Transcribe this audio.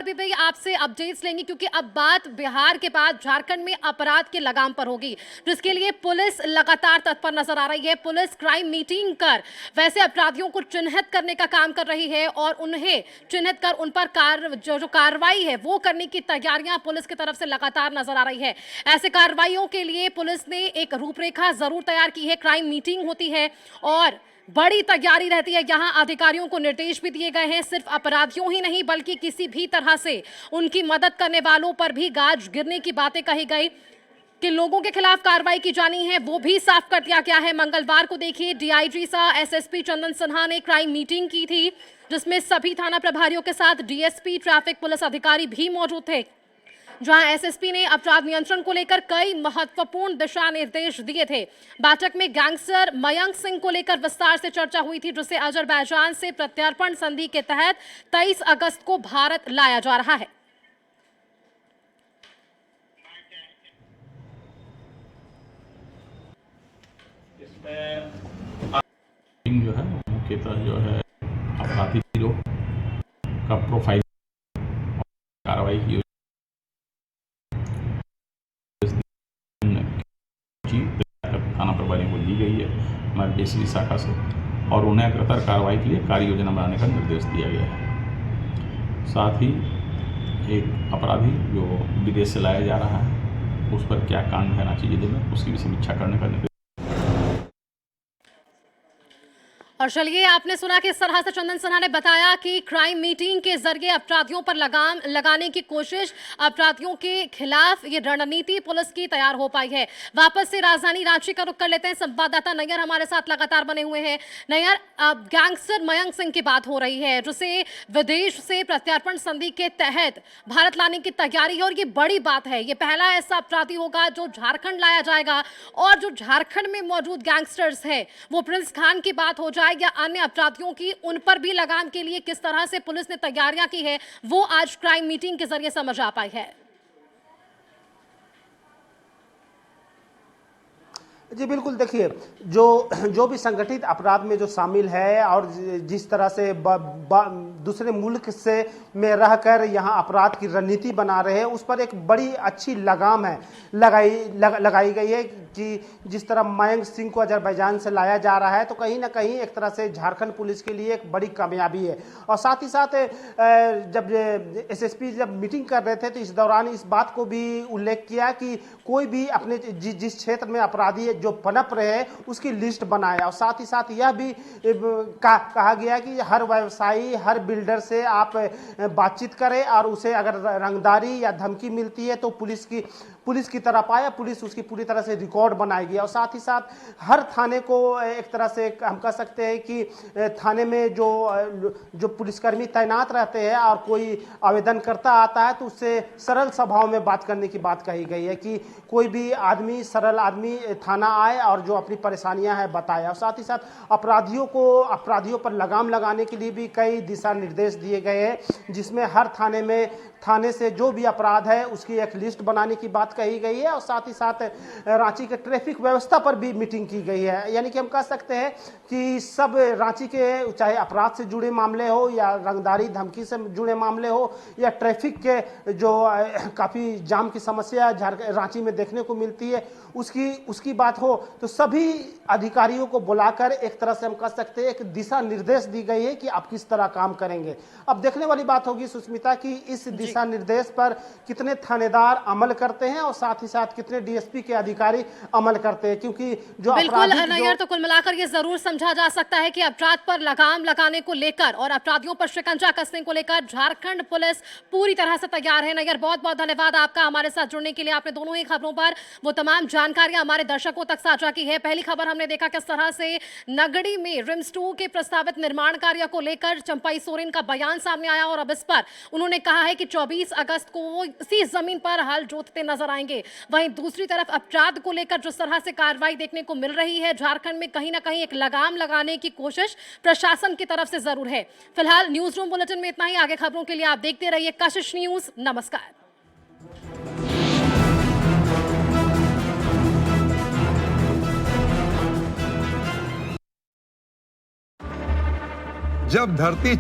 अभी भाई आपसे अपडेट्स लेंगे क्योंकि अब बात बिहार के बाद झारखंड में अपराध के लगाम पर होगी, जिसके लिए पुलिस लगातार तत्पर नजर आ रही है। पुलिस क्राइम मीटिंग कर वैसे अपराधियों को चिन्हित करने का काम कर रही है और उन्हें चिन्हित कर उन पर जो कार्रवाई है वो करने की तैयारियां पुलिस की तरफ से लगातार नजर आ रही है। ऐसे कार्रवाइयों के लिए पुलिस ने एक रूपरेखा जरूर तैयार की है। क्राइम मीटिंग होती है और बड़ी तैयारी रहती है। यहां अधिकारियों को निर्देश भी दिए गए हैं, सिर्फ अपराधियों ही नहीं बल्कि किसी भी तरह से उनकी मदद करने वालों पर भी गाज गिरने की बातें कही गई। किन लोगों के खिलाफ कार्रवाई की जानी है वो भी साफ कर दिया गया है। मंगलवार को देखिए डीआईजी सह एसएसपी चंदन सिन्हा ने क्राइम मीटिंग की थी, जिसमें सभी थाना प्रभारियों के साथ डीएसपी ट्रैफिक पुलिस अधिकारी भी मौजूद थे, जहां एसएसपी ने अपराध नियंत्रण को लेकर कई महत्वपूर्ण दिशा निर्देश दिए थे। बैठक में गैंगस्टर मयंक सिंह को लेकर विस्तार से चर्चा हुई थी, जिसे अजरबैजान से प्रत्यर्पण संधि के तहत 23 अगस्त को भारत लाया जा रहा है। इसमें जो है मुख्यतः जो है आपराधिक गिरोह का प्रोफाइल कार्रवाई की थाना प्रभारियों को दी गई है हमारे डीएसपी शाखा से, और उन्हें अग्रतर कार्रवाई के लिए कार्य योजना बनाने का निर्देश दिया गया है। साथ ही एक अपराधी जो विदेश से लाया जा रहा है उस पर क्या कांड है रांची जिले में, उसकी भी समीक्षा करने का निर्देश। और चलिए, आपने सुना किस तरह से चंदन सिन्हा ने बताया कि क्राइम मीटिंग के जरिए अपराधियों पर लगाम लगाने की कोशिश, अपराधियों के खिलाफ ये रणनीति पुलिस की तैयार हो पाई है। वापस से राजधानी रांची का रुख कर लेते हैं। संवाददाता नैयर हमारे साथ लगातार बने हुए हैं। नैयर, गैंगस्टर मयंक सिंह की बात हो रही है, जिसे विदेश से प्रत्यर्पण संधि के तहत भारत लाने की तैयारी है और ये बड़ी बात है। ये पहला ऐसा अपराधी होगा जो झारखंड लाया जाएगा, और जो झारखंड में मौजूद गैंगस्टर्स है वो प्रिंस खान की बात हो जाए या अन्य अपराधियों की, उन पर भी लगाम के लिए किस तरह से पुलिस ने तैयारियां की है वो आज क्राइम मीटिंग के जरिए समझ आ पाई है। जी बिल्कुल, देखिए जो भी संगठित अपराध में जो शामिल है और जिस तरह से दूसरे मुल्क से में रहकर यहाँ अपराध की रणनीति बना रहे हैं, उस पर एक बड़ी अच्छी लगाम है लगाई गई है कि जिस तरह मयंक सिंह को अजरबैजान से लाया जा रहा है, तो कहीं ना कहीं एक तरह से झारखंड पुलिस के लिए एक बड़ी कामयाबी है। और साथ ही साथ जब एसएसपी जब मीटिंग कर रहे थे तो इस दौरान इस बात को भी उल्लेख किया कि कोई भी अपने जिस क्षेत्र में अपराधी जो पनप रहे हैं उसकी लिस्ट बनाया। और साथ ही साथ यह भी कहा गया कि हर व्यवसायी, हर बिल्डर से आप बातचीत करें और उसे अगर रंगदारी या धमकी मिलती है तो पुलिस की तरफ आए, पुलिस उसकी पूरी तरह से रिकॉर्ड बनाएगी। और साथ ही साथ हर थाने को एक तरह से हम कह सकते हैं कि थाने में जो पुलिसकर्मी तैनात रहते हैं और कोई आवेदन करता आता है तो उससे सरल स्वभाव में बात करने की बात कही गई है कि कोई भी आदमी, सरल आदमी थाना आए और जो अपनी परेशानियां हैं बताए। और साथ ही साथ अपराधियों पर लगाम लगाने के लिए भी कई दिशा निर्देश दिए गए हैं, जिसमें हर थाने से जो भी अपराध है उसकी एक लिस्ट बनाने की बात कही गई है। और साथ ही साथ रांची के ट्रैफिक व्यवस्था पर भी मीटिंग की गई है। यानी कि हम कह सकते हैं कि सब रांची के, चाहे अपराध से जुड़े मामले हो या रंगदारी धमकी से जुड़े मामले हो या ट्रैफिक के जो काफ़ी जाम की समस्या रांची में देखने को मिलती है उसकी बात हो, तो सभी अधिकारियों को बुलाकर एक तरह से हम कह सकते हैं एक दिशा निर्देश दी गई है कि आप किस तरह काम करेंगे। अब देखने वाली बात होगी सुष्मिता कि इस दिशा निर्देश पर कितने थानेदार अमल करते हैं और साथ ही साथ कितने डीएसपी के अधिकारी अमल करते हैं, क्योंकि जो बिल्कुल नैयर, तो कुल मिलाकर ये जरूर समझा जा सकता है कि अपराध पर लगाम लगाने को लेकर और अपराधियों पर शिकंजा कसने को लेकर झारखंड पुलिस पूरी तरह से तैयार है। नैयर, बहुत बहुत धन्यवाद आपका हमारे साथ जुड़ने के लिए। आपने दोनों ही खबरों पर वो तमाम जानकारियां हमारे दर्शकों तक साझा की है। पहली खबर हमने देखा किस तरह से नगड़ी में रिम्स 2 के प्रस्तावित निर्माण कार्य को लेकर चंपाई सोरेन का बयान सामने आया और अब इस पर उन्होंने कहा है कि 24 अगस्त को वो इसी जमीन पर हल जोतते नजर आएंगे। वहीं दूसरी तरफ अपराध को लेकर जिस तरह से कार्रवाई देखने को मिल रही है झारखंड में, कहीं ना कहीं एक लगाम लगाने की कोशिश प्रशासन की तरफ से जरूर है। फिलहाल न्यूज रूम बुलेटिन में इतना ही। आगे खबरों के लिए आप देखते रहिए कशिश न्यूज। नमस्कार। जब धरती